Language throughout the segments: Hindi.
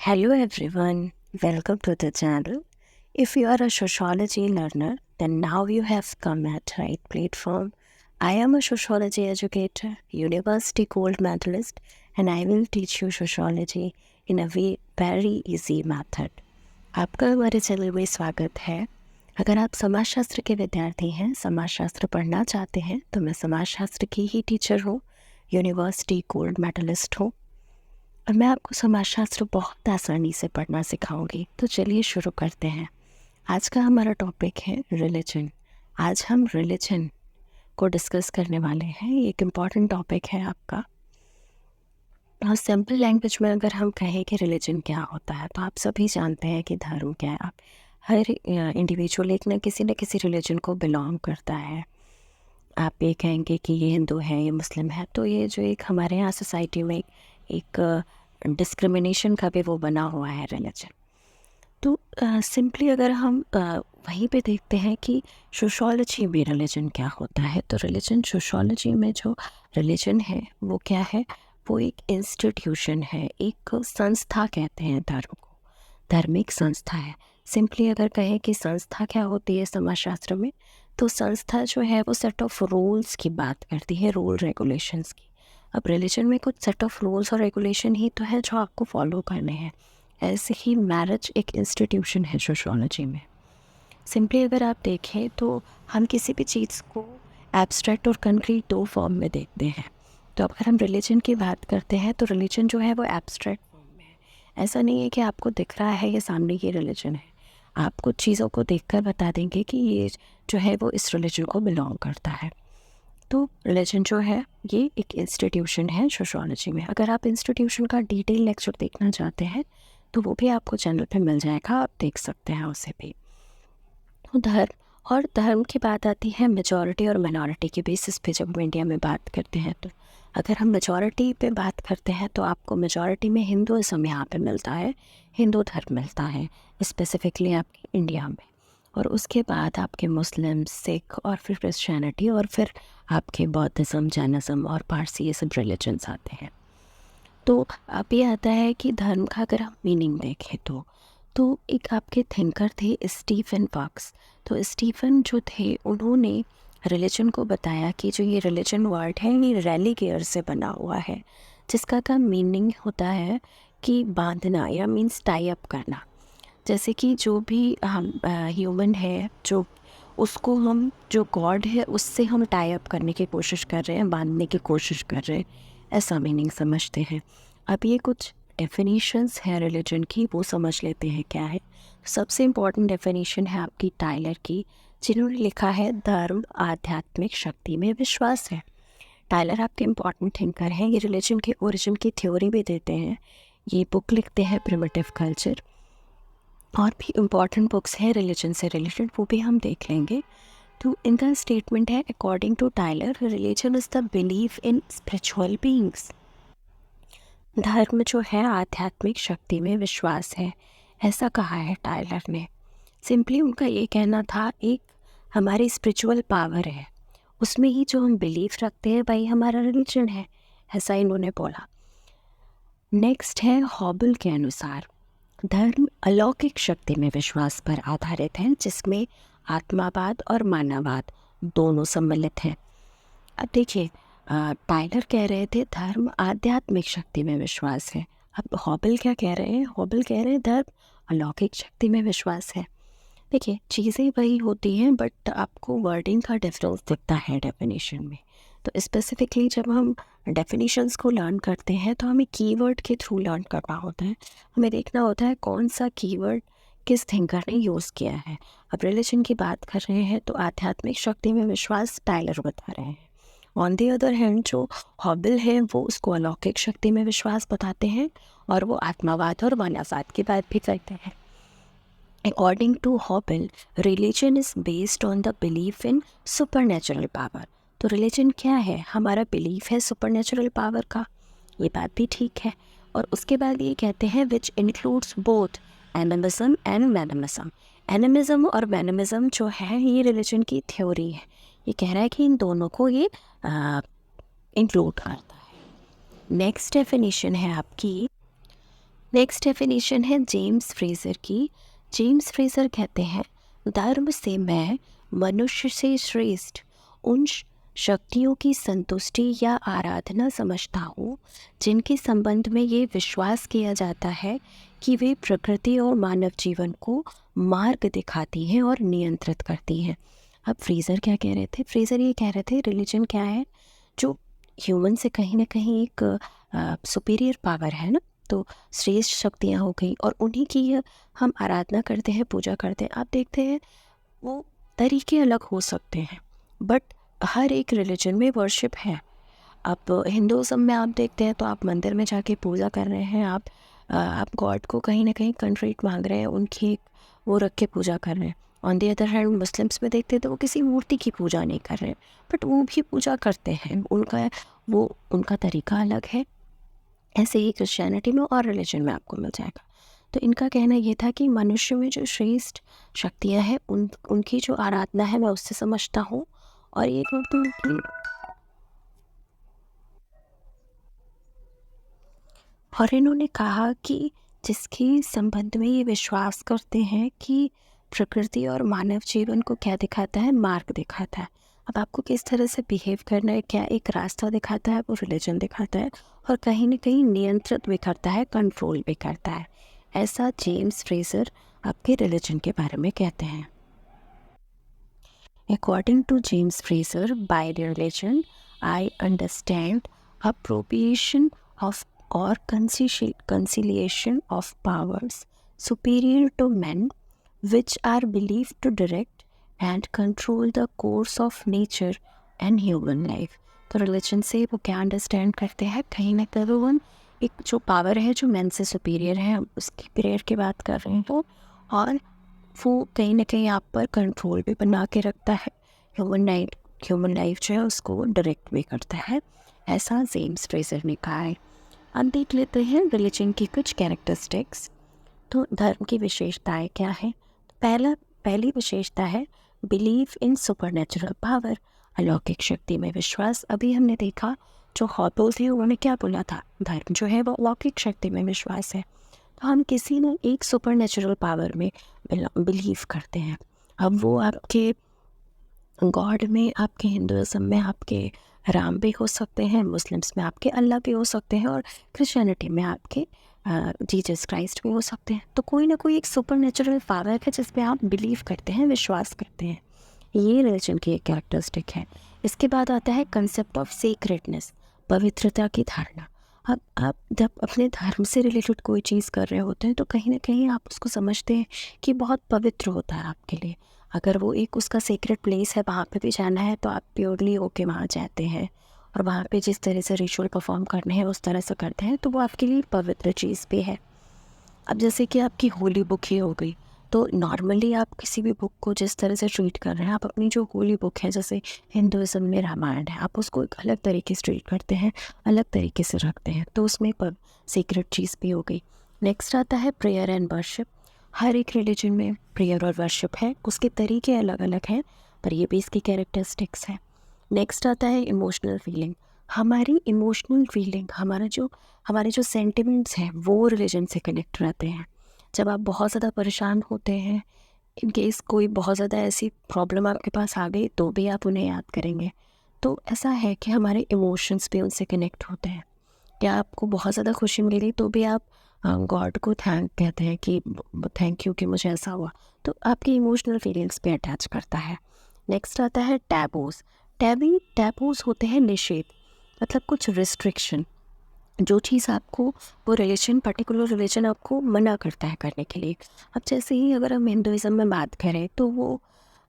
Hello everyone, welcome to the channel. If you are a sociology learner, then now you have come at right platform. I am a sociology educator, university gold medalist, and I will teach you sociology in a very easy method. आपका हमारे चैनल में स्वागत है। अगर आप समाजशास्त्र के विद्यार्थी हैं, समाजशास्त्र पढ़ना चाहते हैं, तो मैं समाजशास्त्र की ही टीचर हूँ, यूनिवर्सिटी गोल्ड मेडलिस्ट हूँ और मैं आपको समाजशास्त्र बहुत आसानी से पढ़ना सिखाऊंगी। तो चलिए शुरू करते हैं। आज का हमारा टॉपिक है रिलीजन। आज हम रिलीजन को डिस्कस करने वाले हैं। ये एक इम्पॉर्टेंट टॉपिक है आपका। और सिंपल लैंग्वेज में अगर हम कहें कि रिलीजन क्या होता है, तो आप सभी जानते हैं कि धर्म क्या है। आप हर इंडिविजुअल एक न किसी रिलीजन को बिलोंग करता है। आप ये कहेंगे कि ये हिंदू है, ये मुस्लिम है, तो ये जो एक हमारे यहाँ सोसाइटी में एक डिस्क्रिमिनेशन का भी वो बना हुआ है रिलीजन। तो सिंपली अगर हम वहीं पे देखते हैं कि सोशोलॉजी में रिलीजन क्या होता है, तो रिलीजन सोशोलॉजी में जो रिलीजन है वो क्या है, वो एक इंस्टीट्यूशन है, एक संस्था कहते हैं धर्म को। धार्मिक संस्था है। सिंपली अगर कहें कि संस्था क्या होती है समाजशास्त्र में, तो संस्था जो है वो सेट ऑफ रूल्स की बात करती है, रूल रेगुलेशंस की। अब रिलीजन में कुछ सेट ऑफ रूल्स और रेगुलेशन ही तो है जो आपको फॉलो करने हैं। ऐसे ही मैरिज एक इंस्टीट्यूशन है सोशियोलॉजी में। सिंपली अगर आप देखें तो हम किसी भी चीज़ को एब्स्ट्रैक्ट और कंक्रीट दो फॉर्म में देखते हैं। तो अगर हम रिलीजन की बात करते हैं तो रिलीजन जो है वो एब्स्ट्रैक्ट फॉर्म में है। ऐसा नहीं है कि आपको दिख रहा है ये सामने ये रिलीजन है। आप कुछ चीज़ों को देखकर बता देंगे कि ये जो है वो इस रिलीजन को बिलोंग करता है। तो रिलीजन जो है ये एक इंस्टीट्यूशन है सोशियोलॉजी में। अगर आप इंस्टीट्यूशन का डिटेल लेक्चर देखना चाहते हैं तो वो भी आपको चैनल पे मिल जाएगा, आप देख सकते हैं उसे भी। तो धर्म की बात आती है मेजॉरिटी और माइनॉरिटी के बेसिस पे। जब हम इंडिया में बात करते हैं तो अगर हम मेजॉरिटी पे बात करते हैं तो आपको मेजॉरिटी में हिंदुइज्म यहाँ पे मिलता है, हिंदू धर्म मिलता है स्पेसिफिकली आपके इंडिया में। और उसके बाद आपके मुस्लिम, सिख और फिर क्रिश्चियनिटी और फिर आपके बौद्धिज़्म, जैनिज़्म और पारसी, ये सब रिलीजन्स आते हैं। तो अब ये आता है कि धर्म का अगर हम मीनिंग देखें तो एक आपके थिंकर थे स्टीफन फॉक्स। तो स्टीफन जो थे उन्होंने रिलीजन को बताया कि जो ये रिलीजन वर्ड है ये रेलिगेयर से बना हुआ है, जिसका का मीनिंग होता है कि बांधना या मीन्स टाई अप करना। जैसे कि जो भी हम ह्यूमन है, जो उसको हम जो गॉड है उससे हम टाई अप करने की कोशिश कर रहे हैं, बांधने की कोशिश कर रहे हैं, ऐसा मीनिंग समझते हैं। अब ये कुछ डेफिनेशंस हैं रिलीजन की, वो समझ लेते हैं क्या है। सबसे इम्पॉर्टेंट डेफिनेशन है आपकी टाइलर की, जिन्होंने लिखा है धर्म आध्यात्मिक शक्ति में विश्वास है। टाइलर आपके इम्पॉर्टेंट थिंकर हैं, ये रिलीजन के ओरिजिन की थ्योरी भी देते हैं। ये बुक लिखते हैं प्रिमिटिव कल्चर, और भी इम्पॉर्टेंट बुक्स हैं रिलीजन से रिलेटेड, वो भी हम देख लेंगे। तो इनका स्टेटमेंट है according to Tylor religion is the belief in spiritual beings. धर्म जो है आध्यात्मिक शक्ति में विश्वास है, ऐसा कहा है टाइलर ने। सिंपली उनका ये कहना था एक हमारी स्पिरिचुअल पावर है, उसमें ही जो हम बिलीफ रखते हैं वही हमारा रिलीजन है, ऐसा इन्होंने बोला। नेक्स्ट है हॉबल के अनुसार धर्म अलौकिक शक्ति में विश्वास पर आधारित है, जिसमें आत्मावाद और मानववाद दोनों सम्मिलित हैं। अब देखिए, टाइलर कह रहे थे धर्म आध्यात्मिक शक्ति में विश्वास है। अब हॉबल क्या कह रहे हैं? हॉबल कह रहे हैं धर्म अलौकिक शक्ति में विश्वास है। देखिए, चीज़ें वही होती हैं बट आपको वर्डिंग का डिफरेंस दिखता है डेफिनेशन में। तो स्पेसिफिकली जब हम डेफिनेशंस को लर्न करते हैं तो हमें कीवर्ड के थ्रू लर्न करना होता है। हमें देखना होता है कौन सा कीवर्ड किस थिंकर ने यूज़ किया है। अब रिलीजन की बात कर रहे हैं तो आध्यात्मिक शक्ति में विश्वास टाइलर बता रहे हैं। ऑन दी अदर हैंड जो हॉबल है वो उसको अलौकिक शक्ति में विश्वास बताते हैं और वो आत्मावाद और मानववाद की बात भी करते हैं। According to Hobble, religion is based on the belief in supernatural power. तो रिलीजन क्या है? हमारा बिलीफ है सुपरनेचुरल पावर का, ये बात भी ठीक है। और उसके बाद ये कहते हैं which includes both animism and manism. Animism और मैनिमिज्म जो है ये रिलीजन की थ्योरी है। ये कह रहा है कि इन दोनों को ये इंक्लूड करता है। नेक्स्ट डेफिनेशन है आपकी नेक्स्ट डेफिनेशन है जेम्स फ्रेजर की। जेम्स फ्रेजर कहते हैं, धर्म से मैं मनुष्य से श्रेष्ठ उन शक्तियों की संतुष्टि या आराधना समझता हूँ जिनके संबंध में ये विश्वास किया जाता है कि वे प्रकृति और मानव जीवन को मार्ग दिखाती हैं और नियंत्रित करती हैं। अब फ्रेजर क्या कह रहे थे? फ्रेजर ये कह रहे थे रिलीजन क्या है, जो ह्यूमन से कहीं ना कहीं एक सुपीरियर पावर है ना, तो श्रेष्ठ शक्तियाँ हो गई और उन्हीं की हम आराधना करते हैं, पूजा करते हैं। आप देखते हैं वो तरीके अलग हो सकते हैं बट हर एक रिलीजन में वर्शिप है। आप हिंदुज़म में आप देखते हैं तो आप मंदिर में जाके पूजा कर रहे हैं, आप गॉड को कहीं ना कहीं कंट्रीट मांग रहे हैं, उनकी वो रख के पूजा कर रहे हैं। On the other hand Muslims में देखते हैं तो वो किसी मूर्ति की पूजा नहीं कर रहे हैं बट वो भी पूजा करते हैं, उनका तरीका अलग है। ऐसे ही क्रिश्चियनिटी में और रिलीजन में आपको मिल जाएगा। तो इनका कहना ये था कि मनुष्य में जो श्रेष्ठ शक्तियाँ हैं उनकी जो आराधना है मैं उससे समझता हूँ। और एक और इन्होंने कहा कि जिसके संबंध में ये विश्वास करते हैं कि प्रकृति और मानव जीवन को क्या दिखाता है, मार्ग दिखाता है। अब आपको किस तरह से बिहेव करना है, क्या एक रास्ता दिखाता है, वो रिलीजन दिखाता है और कहीं ना कहीं नियंत्रित भी करता है, कंट्रोल भी करता है। ऐसा जेम्स फ्रेजर आपके रिलीजन के बारे में कहते हैं। According to James Fraser, by religion, I understand appropriation of or conciliation of powers superior to men, which are believed to direct and control the course of nature and human life. तो रिलीजन से वो क्या अंडरस्टैंड करते हैं, कहीं ना कहीं वो एक जो पावर है जो मैन से सुपीरियर है, उसकी पीरियड की बात कर रहे हैं वो, और वो कहीं ना कहीं आप पर कंट्रोल भी बना के रखता है, ह्यूमन लाइफ जो है उसको डायरेक्ट भी करता है। ऐसा जेम्स फ्रेजर ने कहा है। अब देख लेते हैं रिलीजन की कुछ कैरेक्टरिस्टिक्स। तो धर्म की विशेषताएं क्या हैं? पहली विशेषता है बिलीव इन सुपरनेचुरल पावर, अलौकिक शक्ति में विश्वास। अभी हमने देखा जो हॉपल थे उन्होंने क्या बोला था, धर्म जो है वो अलौकिक शक्ति में विश्वास है। तो हम किसी न एक सुपर नेचुरल पावर में बिलीव करते हैं। अब वो आपके गॉड में, आपके हिंदुज़म में आपके राम भी हो सकते हैं, मुस्लिम्स में आपके अल्लाह भी हो सकते हैं और क्रिश्चियनिटी में आपके जीसस क्राइस्ट भी हो सकते हैं। तो कोई ना कोई एक सुपर नेचुरल पावर है जिस पे आप बिलीव करते हैं, विश्वास करते हैं। ये रिलीजन की एक कैरेक्टरिस्टिक है। इसके बाद आता है कंसेप्ट ऑफ सीक्रेटनेस, पवित्रता की धारणा। अब आप जब अपने धर्म से रिलेटेड कोई चीज़ कर रहे होते हैं तो कहीं ना कहीं आप उसको समझते हैं कि बहुत पवित्र होता है आपके लिए। अगर वो एक उसका सीक्रेट प्लेस है, वहाँ पे भी जाना है तो आप प्योरली होके वहाँ जाते हैं और वहाँ पे जिस तरह से रिचुअल परफॉर्म करने हैं उस तरह से करते हैं, तो वो आपके लिए पवित्र चीज़ भी है। अब जैसे कि आपकी होली बुक ही हो गई, तो नॉर्मली आप किसी भी बुक को जिस तरह से ट्रीट कर रहे हैं, आप अपनी जो होली बुक है, जैसे हिंदुज़म में रामायण है, आप उसको एक अलग तरीके से ट्रीट करते हैं, अलग तरीके से रखते हैं, तो उसमें सीक्रेट चीज़ भी हो गई। नेक्स्ट आता है प्रेयर एंड वर्शिप। हर एक रिलीजन में प्रेयर और वर्शिप है, उसके तरीके अलग अलग हैं पर ये भी इसकी कैरेक्टरिस्टिक्स है। नेक्स्ट आता है इमोशनल फीलिंग। हमारी इमोशनल फीलिंग, हमारे जो सेंटिमेंट्स हैं वो रिलीजन से कनेक्ट रहते हैं। जब आप बहुत ज़्यादा परेशान होते हैं, इन केस कोई बहुत ज़्यादा ऐसी प्रॉब्लम आपके पास आ गई तो भी आप उन्हें याद करेंगे। तो ऐसा है कि हमारे इमोशंस भी उनसे कनेक्ट होते हैं। या आपको बहुत ज़्यादा खुशी मिल गई तो भी आप गॉड को थैंक कहते हैं कि थैंक यू कि मुझे ऐसा हुआ, तो आपकी इमोशनल फीलिंग्स पे अटैच करता है। नेक्स्ट आता है टैबूज। टैबूज होते हैं निषेध, मतलब कुछ रिस्ट्रिक्शन, जो चीज़ आपको वो पर्टिकुलर रिलीजन आपको मना करता है करने के लिए। अब जैसे ही अगर हम हिंदुज़म में बात करें तो वो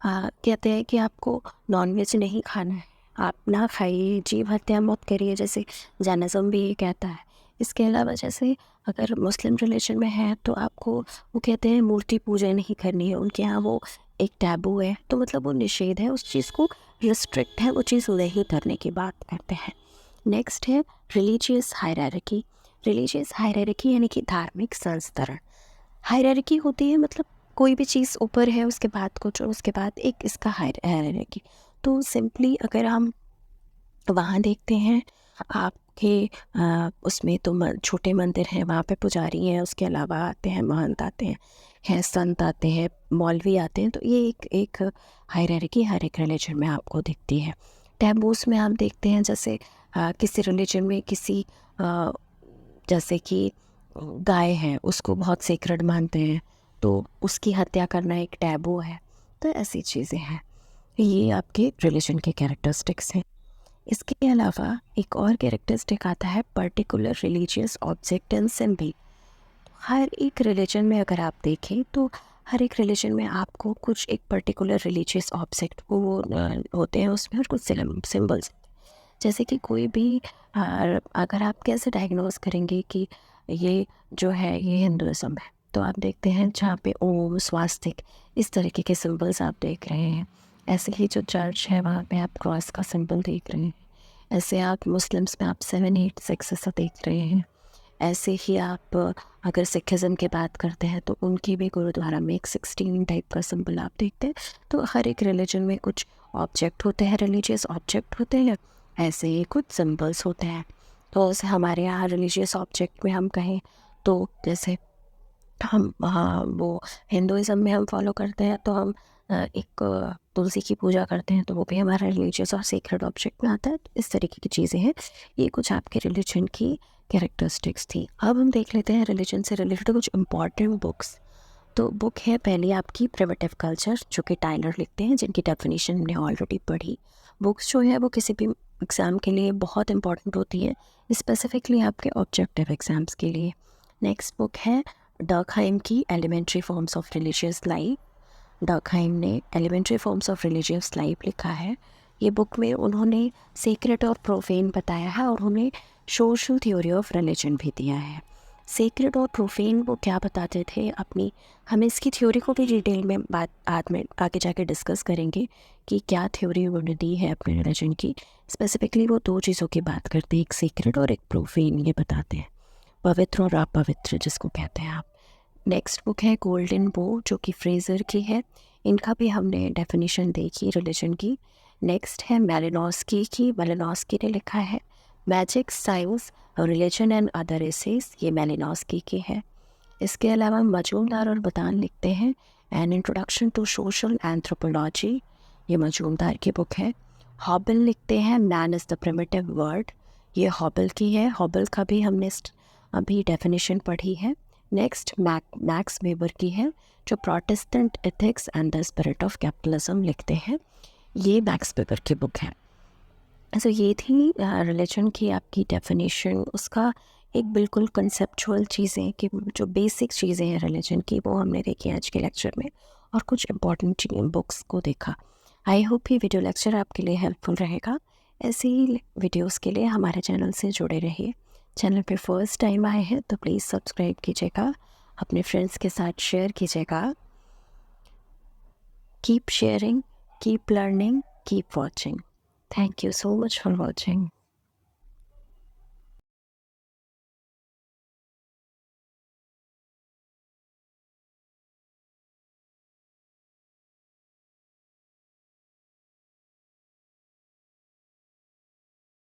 कहते हैं कि आपको नॉनवेज नहीं खाना है, आप ना खाइए, जीव हत्या मत करिए, जैसे जैनिज़्म भी ये कहता है। इसके अलावा जैसे अगर मुस्लिम रिलीजन में है तो आपको वो कहते हैं मूर्ति पूजा नहीं करनी है, उनके यहाँ वो एक टैबू है, तो मतलब वो निषेध है, उस चीज़ को रिस्ट्रिक्ट है, वो चीज़ नहीं करने की बात करते हैं। नेक्स्ट है रिलीजियस हायरार्की। रिलीजियस हायरार्की यानी कि धार्मिक संस्तरण। हायरार्की होती है मतलब कोई भी चीज़ ऊपर है, उसके बाद कुछ और उसके बाद एक इसका हायरार्की। तो सिंपली अगर हम वहाँ देखते हैं आपके उसमें तो छोटे मंदिर हैं, वहाँ पे पुजारी हैं, उसके अलावा आते हैं महंत आते हैं संत आते हैं, मौलवी आते हैं। तो ये एक एक हायरार्की हर एक रिलीजन में आपको दिखती है। टैबूज़ में आप देखते हैं जैसे किसी रिलीजन में किसी जैसे कि गाय है, उसको बहुत सेक्रेड मानते हैं, तो उसकी हत्या करना एक टैबू है। तो ऐसी चीज़ें हैं। ये आपके रिलीजन के कैरेक्टरिस्टिक्स हैं। इसके अलावा एक और कैरेक्टरिस्टिक आता है particular religious object and symbol. हर एक रिलीजन में अगर आप देखें तो हर एक रिलीजन में आपको कुछ एक पर्टिकुलर रिलीजियस ऑब्जेक्ट वो होते हैं उसमें, और कुछ सिंबल्स। जैसे कि कोई भी अगर आप कैसे डायग्नोज करेंगे कि ये जो है ये हिंदुज़म है, तो आप देखते हैं जहाँ पे ओम स्वास्तिक इस तरीके के सिंबल्स आप देख रहे हैं। ऐसे ही जो चर्च है वहाँ पे आप क्रॉस का सिंबल देख रहे हैं। ऐसे आप मुस्लिम्स में आप 786 ऐसा देख रहे हैं। ऐसे ही आप अगर सिखिज़म की बात करते हैं तो उनकी भी गुरुद्वारा में एक 16 टाइप का सिंबल आप देखते हैं। तो हर एक रिलीजन में कुछ ऑब्जेक्ट होते हैं, रिलीजियस ऑब्जेक्ट होते हैं, ऐसे ही कुछ सिंबल्स होते हैं। तो उसे हमारे यहाँ रिलीजियस ऑब्जेक्ट में हम कहें तो जैसे हम वो हिंदुइज़्म में हम फॉलो करते हैं तो हम एक तुलसी की पूजा करते हैं, तो वो भी हमारा रिलीजियस और सीक्रेट ऑब्जेक्ट में आता है। तो इस तरीके की चीज़ें हैं। ये कुछ आपके रिलीजन की कैरेक्टरिस्टिक्स थी। अब हम देख लेते हैं रिलीजन से रिलेटेड कुछ इंपॉर्टेंट बुक्स। तो बुक है पहली आपकी प्रिमिटिव कल्चर, जो कि टाइलर लिखते हैं, जिनकी डेफिनेशन हमने ऑलरेडी पढ़ी। बुक्स जो है वो किसी भी एग्ज़ाम के लिए बहुत इंपॉर्टेंट होती है, स्पेसिफिकली आपके ऑब्जेक्टिव एग्ज़ाम्स के लिए। नेक्स्ट बुक है डर्कहाइम की elementary forms of religious life. Durkheim ने elementary forms of religious life लिखा है। ये बुक में उन्होंने सीक्रेट और प्रोफेन बताया है, और उन्होंने सोशल थ्योरी ऑफ रिलीजन भी दिया है। सीक्रेट और प्रोफेन वो क्या बताते थे अपनी, हम इसकी थ्योरी को भी डिटेल में बाद में आगे जाके डिस्कस करेंगे कि क्या थ्योरी उन्होंने दी है अपने रिलीजन की। स्पेसिफिकली वो दो चीज़ों की बात करते हैं, एक सीक्रेट और एक प्रोफेन, ये बताते हैं, पवित्र और अपवित्र जिसको कहते हैं आप। नेक्स्ट बुक है गोल्डन बो, जो कि फ्रेज़र की है। इनका भी हमने डेफिनेशन देखी रिलीजन की। नेक्स्ट है मेलिनोस्की की। मेलिनोस्की ने लिखा है magic, science, religion and other essays, ये मेलिनोस्की की है। इसके अलावा मजूमदार और बदान लिखते हैं an introduction to social anthropology, ये मजूमदार की बुक है। हॉबल लिखते हैं man is the primitive world, ये हॉबल की है। हॉबल का भी हमने अभी डेफिनेशन पढ़ी है। नेक्स्ट मैक्स वेबर की है, जो Protestant ethics and the spirit of capitalism लिखते हैं, ये मैक्स वेबर की बुक है। तो ये थी रिलीजन की आपकी डेफिनेशन, उसका एक बिल्कुल कंसेप्चुअल चीज़ें कि जो बेसिक चीज़ें हैं रिलीजन की, वो हमने देखी आज के लेक्चर में, और कुछ इम्पॉर्टेंट बुक्स को देखा। आई होप ये वीडियो लेक्चर आपके लिए हेल्पफुल रहेगा। ऐसे ही वीडियोस के लिए हमारे चैनल से जुड़े रहिए। चैनल पे फर्स्ट टाइम आए हैं तो प्लीज़ सब्सक्राइब कीजिएगा, अपने फ्रेंड्स के साथ शेयर कीजिएगा। Keep sharing, keep learning, keep watching. Thank you so much for watching.